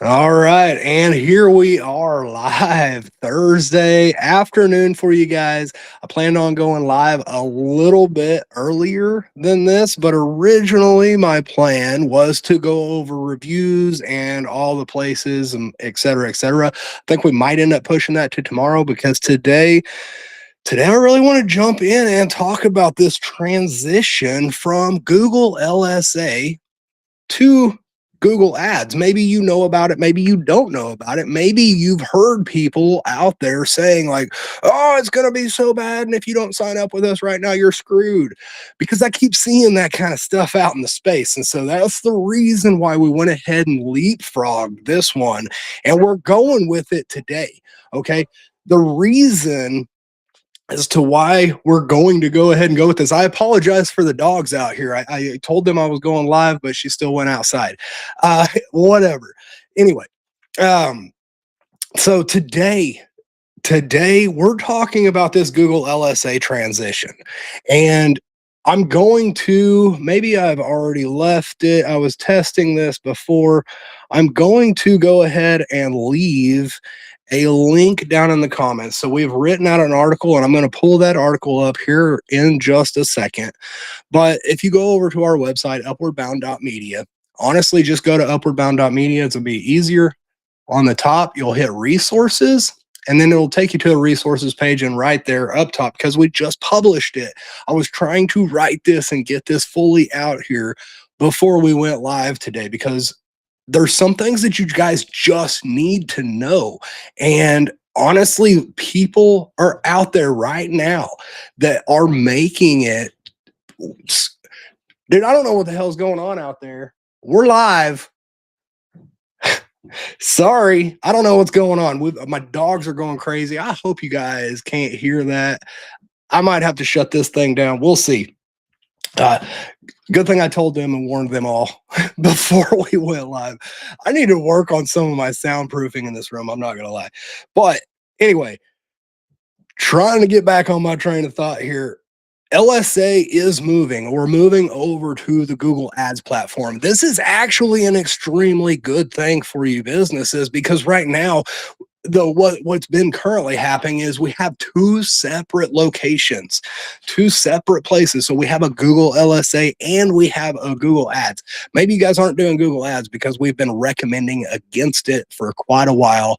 All right, and here we are live Thursday afternoon for you guys. I planned on going live a little bit earlier than this, but originally my plan was to go over reviews and all the places and et cetera, et cetera. I think we might end up pushing that to tomorrow because today I really want to jump in and talk about this transition from Google LSA to Google Ads. Maybe you know about it, maybe you don't know about it. Maybe you've heard people out there saying like, "Oh, it's going to be so bad and if you don't sign up with us right now, you're screwed." Because I keep seeing that kind of stuff out in the space. And so that's the reason why we went ahead and leapfrogged this one and we're going with it today. Okay? The reason as to why we're going to go ahead and go with this. I apologize for the dogs out here. I told them I was going live, but she still went outside. Whatever. Anyway, um, so today we're talking about this Google LSA transition, and I'm going to, maybe I've already left it. I was testing this before. I'm going to go ahead and leave a link down in the comments. So we've written out an article, and I'm going to pull that article up here in just a second. But if you go over to our website, upwardbound.media, honestly, just go to upwardbound.media. It's going to be easier. On the top, you'll hit resources, and then it'll take you to a resources page, and right there up top, because we just published it. I was trying to write this and get this fully out here before we went live today, because there's some things that you guys just need to know. And honestly, people are out there right now that are making it. Dude, I don't know what the hell's going on out there. We're live. Sorry, I don't know what's going on. My dogs are going crazy. I hope you guys can't hear that. I might have to shut this thing down. We'll see. Good thing I told them and warned them all before we went live. I need to work on some of my soundproofing in this room. I'm not going to lie. But anyway, trying to get back on my train of thought here. LSA is moving. We're moving over to the Google Ads platform. This is actually an extremely good thing for you businesses, because right now, what's been currently happening is we have two separate locations, two separate places. So we have a Google LSA and we have a Google Ads. Maybe you guys aren't doing Google Ads because we've been recommending against it for quite a while.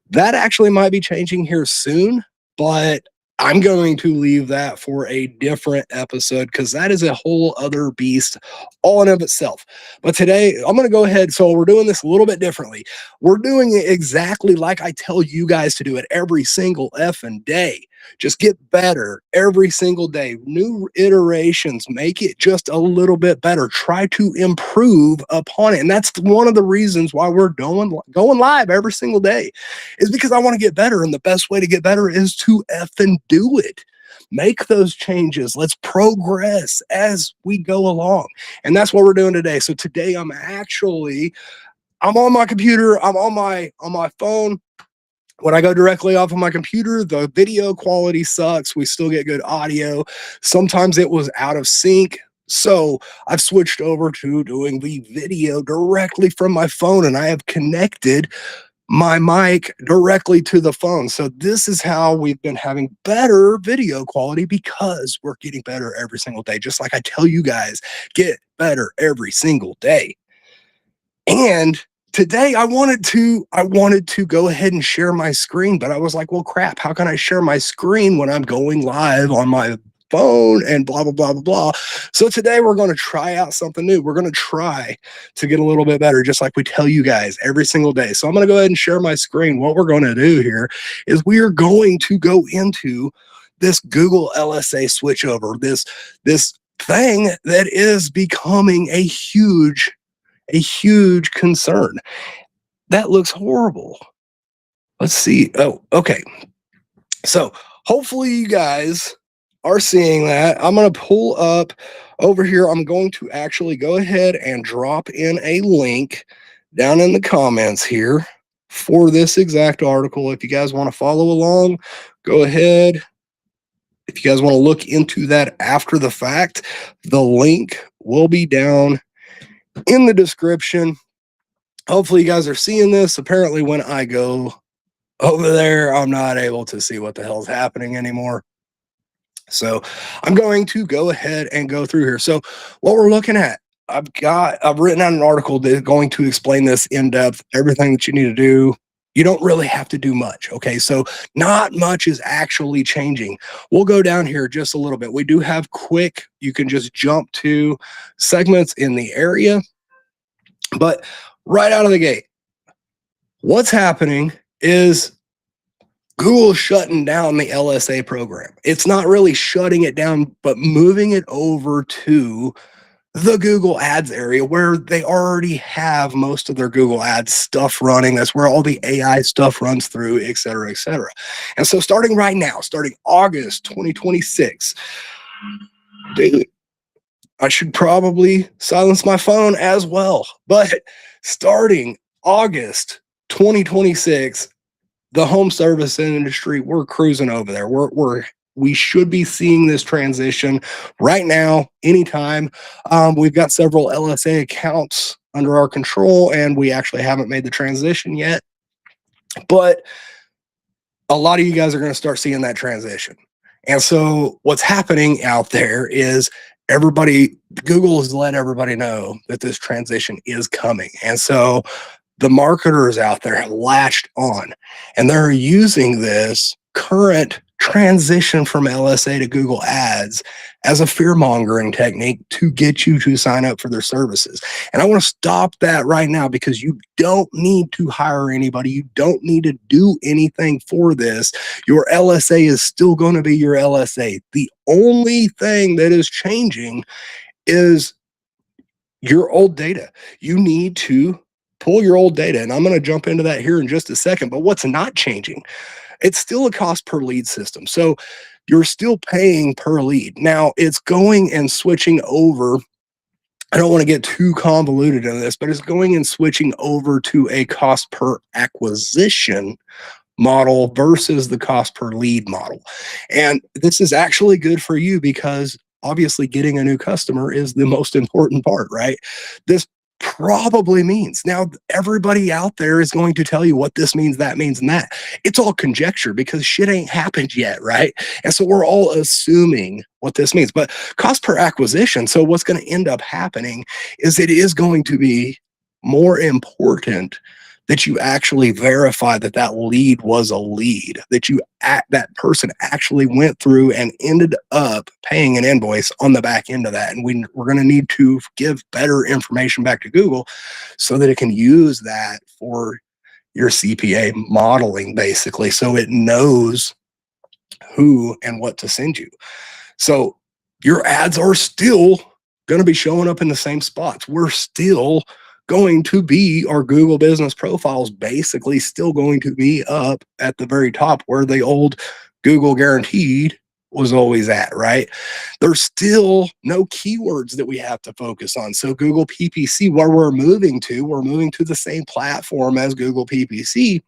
That actually might be changing here soon, but I'm going to leave that for a different episode because that is a whole other beast all in of itself. But today I'm going to go ahead. So we're doing this a little bit differently. We're doing it exactly like I tell you guys to do it every single effing day. Just get better every single day. New iterations, make it just a little bit better. Try to improve upon it. And that's one of the reasons why we're going live every single day, is because I want to get better. And the best way to get better is to effing do it. Make those changes. Let's progress as we go along. And that's what we're doing today. So today I'm on my computer. I'm on my phone. When I go directly off of my computer, the video quality sucks. We still get good audio. Sometimes it was out of sync. So I've switched over to doing the video directly from my phone, and I have connected my mic directly to the phone. So this is how we've been having better video quality, because we're getting better every single day. Just like I tell you guys, get better every single day. And today I wanted to go ahead and share my screen, but I was like, well, crap, how can I share my screen when I'm going live on my phone and blah, blah, blah, blah, blah. So today we're going to try out something new. We're going to try to get a little bit better, just like we tell you guys every single day. So I'm going to go ahead and share my screen. What we're going to do here is we are going to go into this Google LSA switchover, this thing that is becoming a huge concern. That looks horrible. Let's see. Oh, okay. So hopefully you guys are seeing that. I'm going to pull up over here. I'm going to actually go ahead and drop in a link down in the comments here for this exact article. If you guys want to follow along, go ahead. If you guys want to look into that after the fact, the link will be down in the description. Hopefully you guys are seeing this. Apparently when I go over there, I'm not able to see what the hell's happening anymore. So I'm going to go ahead and go through here. So what we're looking at, I've written out an article that's going to explain this in depth, everything that you need to do. You don't really have to do much. Okay. So not much is actually changing. We'll go down here just a little bit. We do have quick, you can just jump to segments in the area, but right out of the gate, what's happening is Google's shutting down the LSA program. It's not really shutting it down, but moving it over to the Google Ads area where they already have most of their Google Ads stuff running. That's where all the AI stuff runs through, et cetera, et cetera. And so starting right now, starting August 2026, dude, I should probably silence my phone as well. But starting August 2026, the home service industry, we're cruising over there. We should be seeing this transition right now, anytime. We've got several LSA accounts under our control, and we actually haven't made the transition yet. But a lot of you guys are going to start seeing that transition. And so what's happening out there is Google has let everybody know that this transition is coming. And so the marketers out there have latched on, and they're using this current transition from LSA to Google Ads as a fear mongering technique to get you to sign up for their services. And I want to stop that right now, because you don't need to hire anybody. You don't need to do anything for this. Your LSA is still going to be your LSA. The only thing that is changing is your old data. You need to pull your old data, and I'm going to jump into that here in just a second. But what's not changing? It's still a cost per lead system. So you're still paying per lead. Now it's going and switching over. I don't want to get too convoluted in this, but it's going and switching over to a cost per acquisition model versus the cost per lead model. And this is actually good for you, because obviously getting a new customer is the most important part, right? This probably means, now everybody out there is going to tell you what this means, that means, and that. It's all conjecture, because shit ain't happened yet, right? And so we're all assuming what this means. But cost per acquisition, so what's going to end up happening is it is going to be more important that you actually verify that that lead was a lead, that person actually went through and ended up paying an invoice on the back end of that. And we're going to need to give better information back to Google so that it can use that for your CPA modeling, basically, so it knows who and what to send you. So your ads are still going to be showing up in the same spots. We're still going to be, our Google business profiles basically still going to be up at the very top where the old Google guaranteed was always at, right? There's still no keywords that we have to focus on. So Google PPC, where we're moving to the same platform as Google PPC.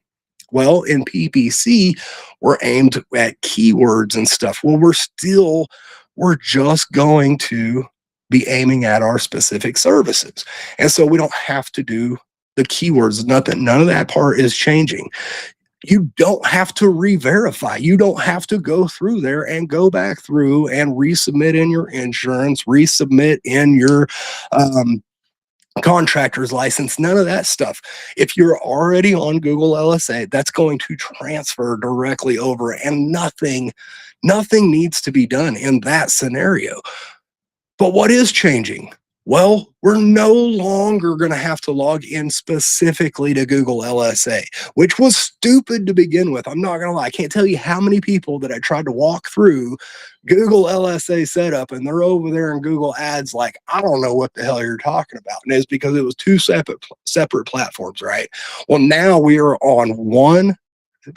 Well, in PPC, we're aimed at keywords and stuff. Well, we're just going to be aiming at our specific services. And so we don't have to do the keywords. None of that part is changing. You don't have to re-verify. You don't have to go through there and go back through and resubmit in your insurance, resubmit in your contractor's license, none of that stuff. If you're already on Google LSA, that's going to transfer directly over, and nothing needs to be done in that scenario. But what is changing? Well, we're no longer going to have to log in specifically to Google LSA, which was stupid to begin with. I'm not going to lie. I can't tell you how many people that I tried to walk through Google LSA setup, and they're over there in Google Ads like, I don't know what the hell you're talking about. And it's because it was two separate platforms, right? Well, now we are on one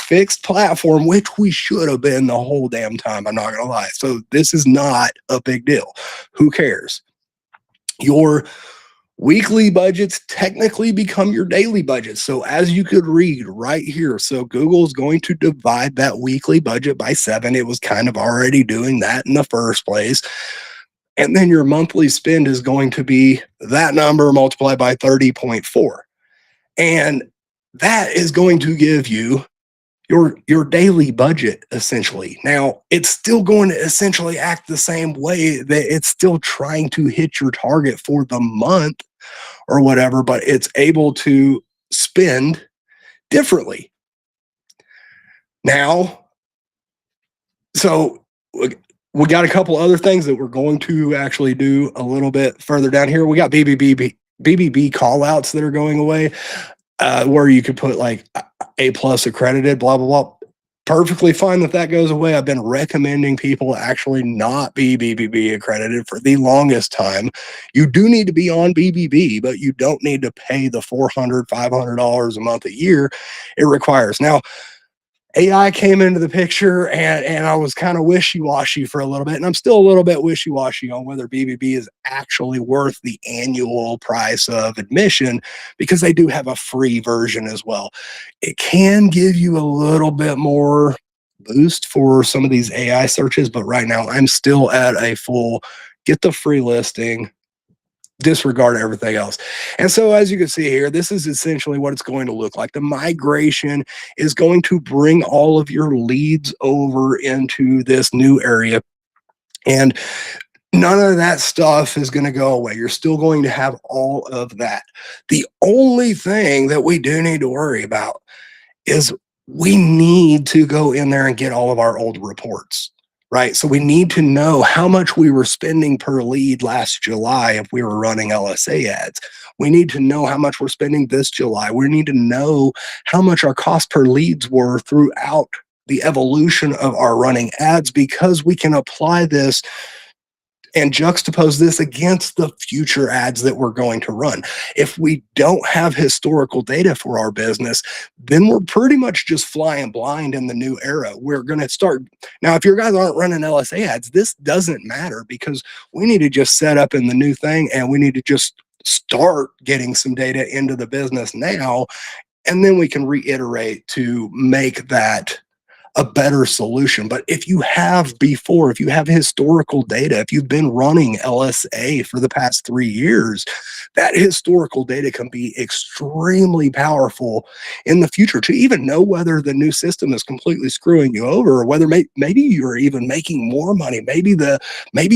fixed platform, which we should have been the whole damn time. I'm not going to lie. So this is not a big deal. Who cares? Your weekly budgets technically become your daily budgets. So as you could read right here, so Google's going to divide that weekly budget by 7. It was kind of already doing that in the first place. And then your monthly spend is going to be that number multiplied by 30.4. And that is going to give you your daily budget essentially. Now, it's still going to essentially act the same way, that it's still trying to hit your target for the month or whatever, but it's able to spend differently. Now, so we got a couple other things that we're going to actually do a little bit further down here. We got BBB call outs that are going away, where you could put like A+ accredited, blah, blah, blah. Perfectly fine that that goes away. I've been recommending people actually not be BBB accredited for the longest time. You do need to be on BBB, but you don't need to pay the $400, $500 a month a year it requires. Now, AI came into the picture, and I was kind of wishy-washy for a little bit, and I'm still a little bit wishy-washy on whether BBB is actually worth the annual price of admission, because they do have a free version as well. It can give you a little bit more boost for some of these AI searches, but right now I'm still at a full get the free listing, disregard everything else. And so, as you can see here, this is essentially what it's going to look like. The migration is going to bring all of your leads over into this new area. And none of that stuff is going to go away. You're still going to have all of that. The only thing that we do need to worry about is we need to go in there and get all of our old reports. Right. So we need to know how much we were spending per lead last July if we were running LSA ads. We need to know how much we're spending this July. We need to know how much our cost per leads were throughout the evolution of our running ads, because we can apply this and juxtapose this against the future ads that we're going to run. If we don't have historical data for our business, then we're pretty much just flying blind in the new era. We're going to start. Now, if your guys aren't running LSA ads, this doesn't matter, because we need to just set up in the new thing, and we need to just start getting some data into the business now, and then we can reiterate to make that a better solution. But if you have before, if you have historical data, if you've been running LSA for the past 3 years, that historical data can be extremely powerful in the future to even know whether the new system is completely screwing you over, or whether maybe you're even making more money. Maybe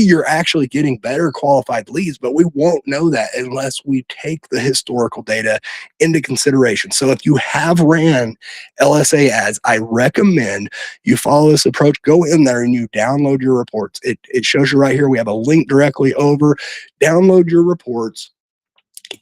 you're actually getting better qualified leads, but we won't know that unless we take the historical data into consideration. So if you have ran LSA ads, I recommend you follow this approach. Go in there and you download your reports. It shows you right here. We have a link directly over. Download your reports,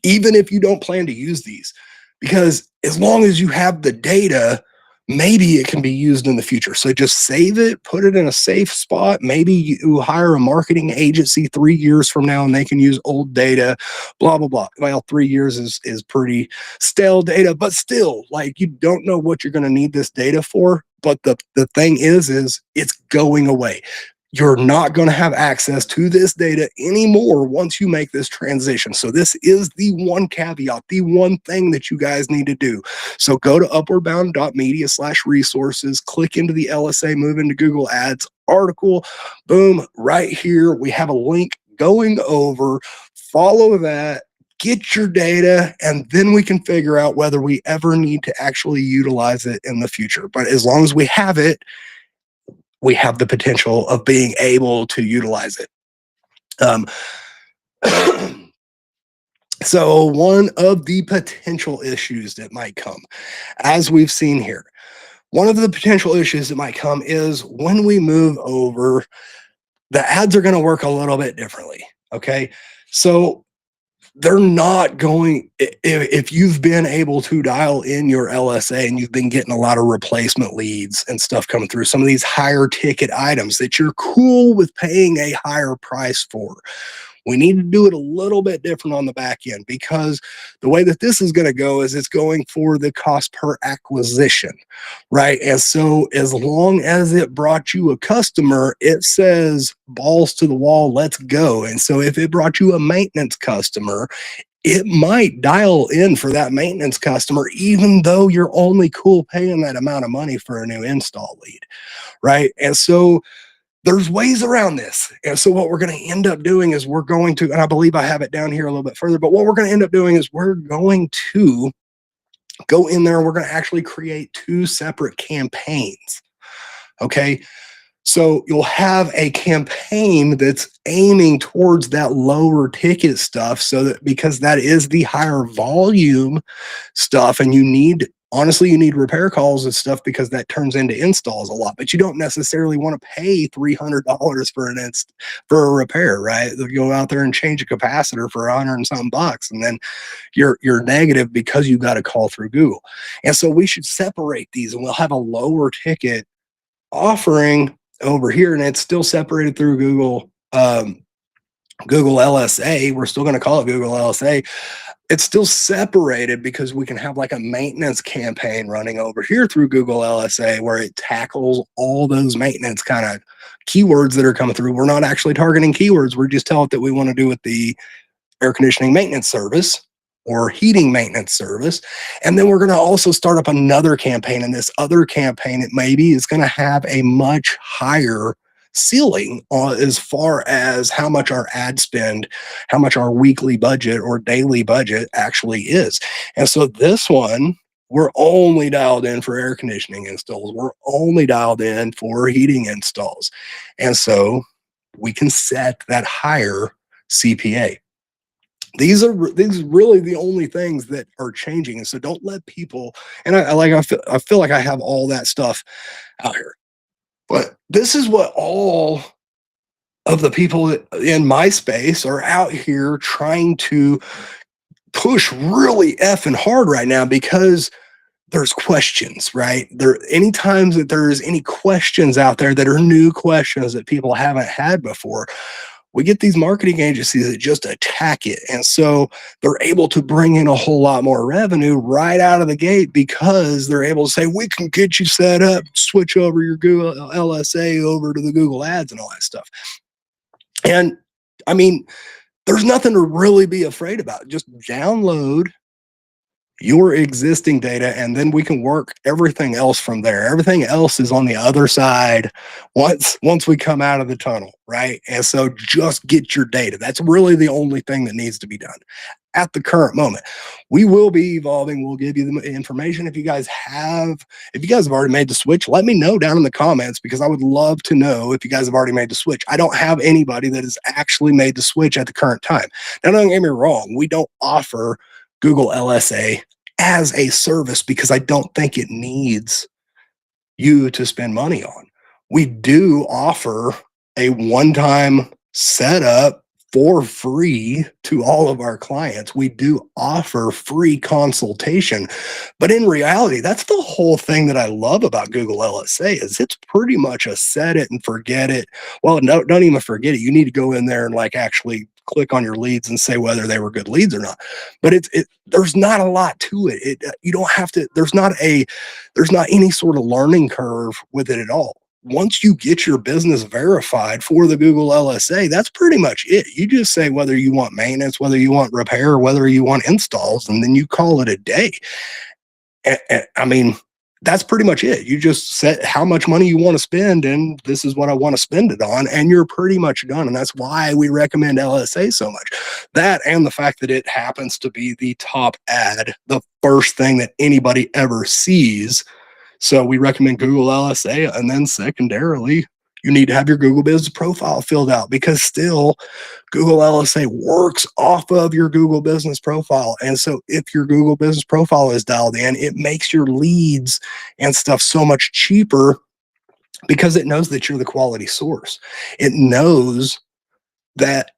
even if you don't plan to use these, because as long as you have the data, maybe it can be used in the future. So just save it, put it in a safe spot. Maybe you hire a marketing agency 3 years from now and they can use old data, blah, blah, blah. Well, 3 years is pretty stale data, but still, like, you don't know what you're going to need this data for. But the thing is it's going away. You're not going to have access to this data anymore once you make this transition. So this is the one caveat, the one thing that you guys need to do. So go to upwardbound.media/resources, click into the LSA Move into Google Ads article. Boom, right here. We have a link going over. Follow that. Get your data, and then we can figure out whether we ever need to actually utilize it in the future. But as long as we have it, we have the potential of being able to utilize it. So one of the potential issues that might come, as we've seen here, one of the potential issues that might come is when we move over, the ads are going to work a little bit differently. Okay. So they're not going, if you've been able to dial in your LSA and you've been getting a lot of replacement leads and stuff coming through, some of these higher ticket items that you're cool with paying a higher price for, we need to do it a little bit different on the back end, because the way that this is going to go is it's going for the cost per acquisition, right? And so as long as it brought you a customer, it says balls to the wall, let's go. And so if it brought you a maintenance customer, it might dial in for that maintenance customer, even though you're only cool paying that amount of money for a new install lead, right? And so there's ways around this. And so what we're going to end up doing is we're going to, and I believe I have it down here a little bit further, but what we're going to end up doing is we're going to Go in there. We're going to actually create 2 separate campaigns. Okay. So you'll have a campaign that's aiming towards that lower ticket stuff, so that, because that is the higher volume stuff, and honestly, you need repair calls and stuff because that turns into installs a lot, but you don't necessarily want to pay $300 for a repair, right? They'll go out there and change a capacitor for 100 and something bucks, and then you're negative because you got a call through Google. And so we should separate these, and we'll have a lower ticket offering over here, and it's still separated through Google LSA. We're still going to call it Google LSA. It's still separated because we can have like a maintenance campaign running over here through Google LSA, where it tackles all those maintenance kind of keywords that are coming through. We're not actually targeting keywords. We're just telling it that we want to do with the air conditioning maintenance service or heating maintenance service. And then we're going to also start up another campaign. And this other campaign, it maybe is going to have a much higher ceiling as far as how much our ad spend, how much our weekly budget or daily budget actually is. And so this one, we're only dialed in for air conditioning installs. We're only dialed in for heating installs. And so we can set that higher CPA. These are really the only things that are changing. And so don't let people, and I feel like I have all that stuff out here, but this is what all of the people in my space are out here trying to push really effing hard right now, because there's questions, right? Any times that there's any questions out there that are new questions that people haven't had before, we get these marketing agencies that just attack it. And so they're able to bring in a whole lot more revenue right out of the gate, because they're able to say, we can get you set up, switch over your Google LSA over to the Google ads and all that stuff. And I mean, there's nothing to really be afraid about. Just download your existing data, and then we can work everything else from there. Everything else is on the other side once we come out of the tunnel, right? And so just get your data. That's really the only thing that needs to be done at the current moment. We will be evolving. We'll give you the information. If you guys have already made the switch, let me know down in the comments, because I would love to know if you guys have already made the switch. I don't have anybody that has actually made the switch at the current time. Now, don't get me wrong. We don't offer Google LSA as a service because I don't think it needs you to spend money on. We do offer a one-time setup for free to all of our clients. We do offer free consultation, but in reality, that's the whole thing that I love about Google LSA is it's pretty much a set it and forget it. Well, no, don't even forget it. You need to go in there and like actually click on your leads and say whether they were good leads or not. But there's not a lot to it. You don't have to. There's not any sort of learning curve with it at all. Once you get your business verified for the Google LSA, that's pretty much it. You just say whether you want maintenance, whether you want repair, or whether you want installs, and then you call it a day. I mean, that's pretty much it. You just set how much money you want to spend, and this is what I want to spend it on, and you're pretty much done. And that's why we recommend LSA so much. That and the fact that it happens to be the top ad, the first thing that anybody ever sees. So we recommend Google LSA, and then secondarily, you need to have your Google Business Profile filled out, because still Google LSA works off of your Google Business Profile. And so if your Google Business Profile is dialed in, it makes your leads and stuff so much cheaper, because it knows that you're the quality source. It knows that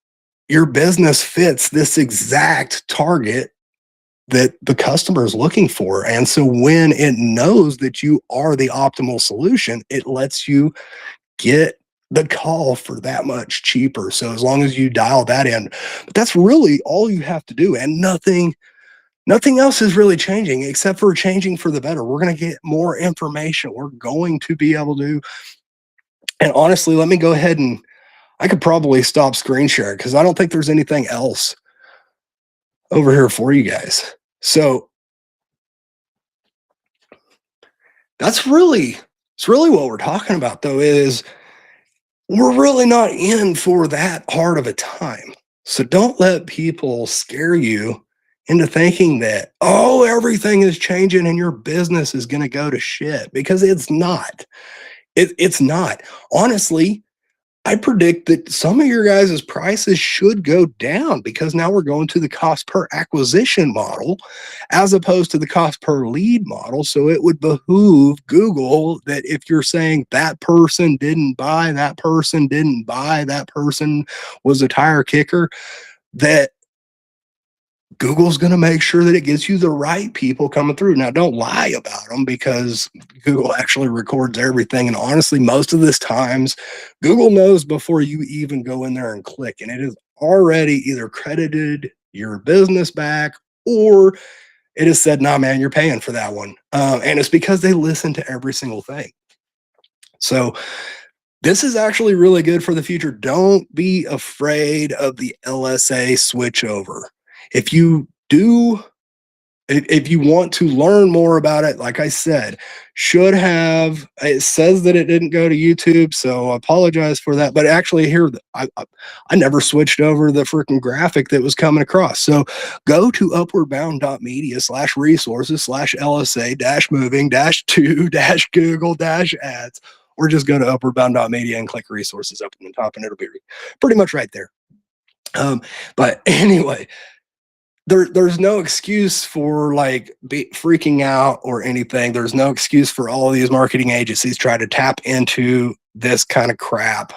your business fits this exact target that the customer is looking for. And so when it knows that you are the optimal solution, it lets you get the call for that much cheaper. So as long as you dial that in, but that's really all you have to do. And nothing else is really changing except for changing for the better. We're going to get more information. We're going to be able to, and honestly, let me go ahead and I could probably stop screen sharing because I don't think there's anything else over here for you guys. So it's really what we're talking about, though, is we're really not in for that hard of a time. So don't let people scare you into thinking that, oh, everything is changing and your business is going to go to shit, because it's not. It's not. Honestly, I predict that some of your guys' prices should go down, because now we're going to the cost per acquisition model as opposed to the cost per lead model. So it would behoove Google that if you're saying that person didn't buy, that person didn't buy, that person was a tire kicker, that Google's going to make sure that it gets you the right people coming through. Now, don't lie about them, because Google actually records everything. And honestly, most of this times, Google knows before you even go in there and click, and it is already either credited your business back, or it has said, nah, man, you're paying for that one. And it's because they listen to every single thing. So this is actually really good for the future. Don't be afraid of the LSA switchover. If you do, if you want to learn more about it, like I said, should have, it says that it didn't go to YouTube, so I apologize for that. But actually, here, I never switched over the freaking graphic that was coming across. So go to upwardbound.media/resources/LSA-moving-to-Google-ads, or just go to upwardbound.media and click resources up in the top, and it'll be pretty much right there. But anyway, there's no excuse for like freaking out or anything. There's no excuse for all of these marketing agencies trying to tap into this kind of crap.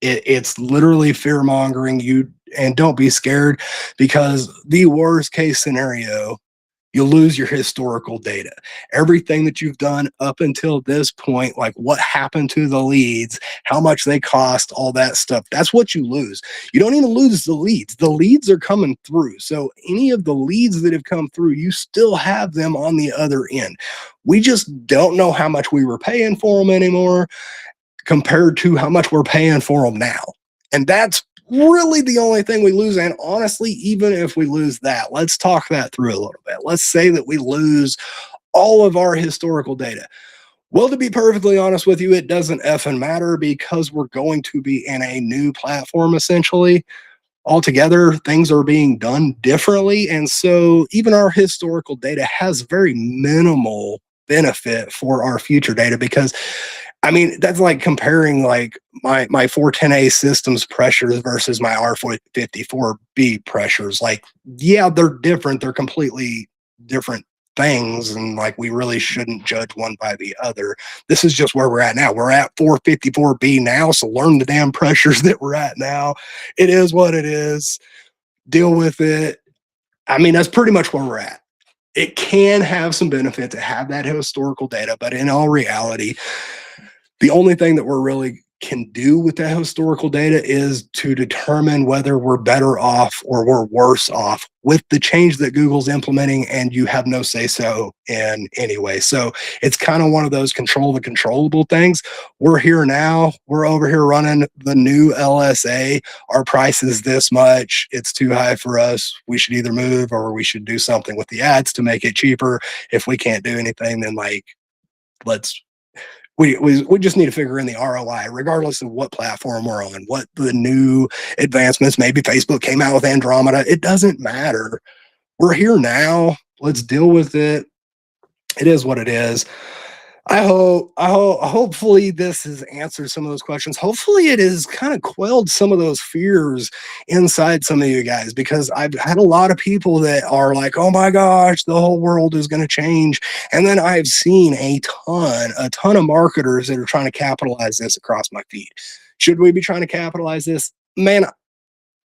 It's literally fear mongering you, and don't be scared, because the worst case scenario, you'll lose your historical data. Everything that you've done up until this point, like what happened to the leads, how much they cost, all that stuff, that's what you lose. You don't even lose the leads. The leads are coming through. So any of the leads that have come through, you still have them on the other end. We just don't know how much we were paying for them anymore compared to how much we're paying for them now. And that's really the only thing we lose. And honestly, even if we lose that, let's talk that through a little bit. Let's say that we lose all of our historical data. Well, to be perfectly honest with you, it doesn't effing matter, because we're going to be in a new platform essentially. Altogether, things are being done differently. And so even our historical data has very minimal benefit for our future data, because I mean, that's like comparing like my 410A systems pressures versus my R454B pressures. Like, yeah, they're different. They're completely different things. And like, we really shouldn't judge one by the other. This is just where we're at now. We're at 454B now. So learn the damn pressures that we're at now. It is what it is. Deal with it. I mean, that's pretty much where we're at. It can have some benefit to have that historical data, but in all reality, the only thing that we're really can do with that historical data is to determine whether we're better off or we're worse off with the change that Google's implementing, and you have no say so in any way. So it's kind of one of those control the controllable things. We're here now. We're over here running the new LSA. Our price is this much. It's too high for us. We should either move, or we should do something with the ads to make it cheaper. If we can't do anything, then like, let's we just need to figure in the ROI, regardless of what platform we're on, what the new advancements. Maybe Facebook came out with Andromeda. It doesn't matter. We're here now. Let's deal with it. It is what it is. Hopefully this has answered some of those questions. Hopefully it has kind of quelled some of those fears inside some of you guys, because I've had a lot of people that are like, oh my gosh, the whole world is going to change. And then I've seen a ton of marketers that are trying to capitalize this across my feed. Should we be trying to capitalize this? Man,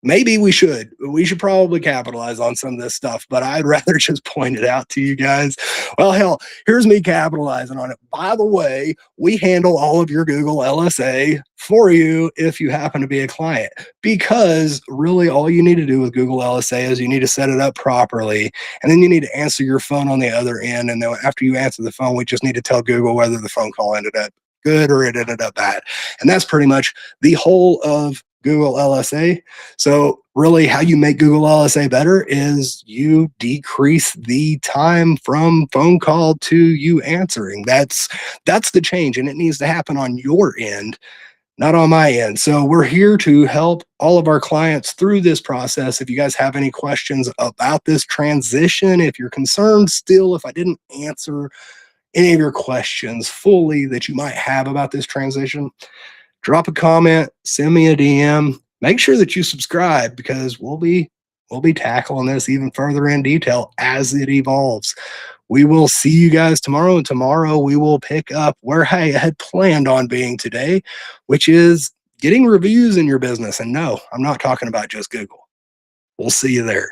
maybe we should. We should probably capitalize on some of this stuff, but I'd rather just point it out to you guys. Well, hell, here's me capitalizing on it. By the way, we handle all of your Google LSA for you if you happen to be a client, because really all you need to do with Google LSA is you need to set it up properly, and then you need to answer your phone on the other end. And then after you answer the phone, we just need to tell Google whether the phone call ended up good or it ended up bad. And that's pretty much the whole of Google LSA. So really how you make Google LSA better is you decrease the time from phone call to you answering. That's the change, and it needs to happen on your end. Not on my end. So we're here to help all of our clients through this process. If you guys have any questions about this transition, if you're concerned still, if I didn't answer any of your questions fully that you might have about this transition, drop a comment, send me a DM. Make sure that you subscribe because we'll be tackling this even further in detail as it evolves. We will see you guys tomorrow, and tomorrow we will pick up where I had planned on being today, which is getting reviews in your business. And no, I'm not talking about just Google. We'll see you there.